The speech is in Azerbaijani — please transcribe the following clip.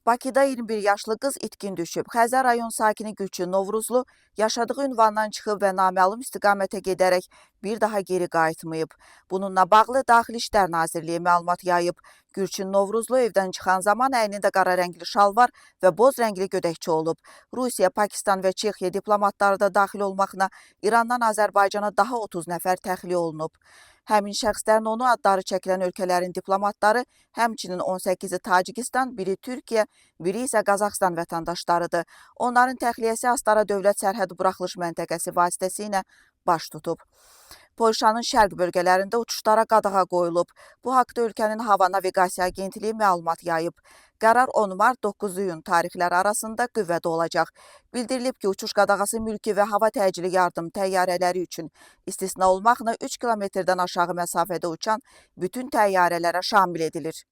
Bakıda 21 yaşlı qız itkin düşüb. Xəzər rayon sakini Gülçin Novruzlu yaşadığı ünvandan çıxıb və naməlum istiqamətə gedərək bir daha geri qayıtmayıb. Bununla bağlı Daxili İşlər Nazirliyi məlumat yayıb. Gülçin Novruzlu evdən çıxan zaman əynində qara rəngli şalvar və boz rəngli gödəkçə olub. Rusiya, Pakistan və Çexiya diplomatları da daxil olmaqla İrandan Azərbaycana daha 30 nəfər təxliyə olunub. Həmin şəxslərin onu adları çəkilən ölkələrin diplomatları, həmçinin 18-i Tacikistan, biri Türkiyə, biri isə Qazaxstan vətəndaşlarıdır. Onların təxliyəsi Astara Dövlət Sərhəd Buraxılış Məntəqəsi vasitəsilə baş tutub. Polşanın şərq bölgələrində uçuşlara qadağa qoyulub. Bu haqda ölkənin Hava Naviqasiya Agentliyi məlumat yayıb. Qərar 10 mart 9 iyun tarixləri arasında qüvvədə olacaq. Bildirilib ki, uçuş qadağası mülki və hava təcili yardım təyyarələri üçün istisna olmaqla 3 kilometrdən aşağı məsafədə uçan bütün təyyarələrə şamil edilir.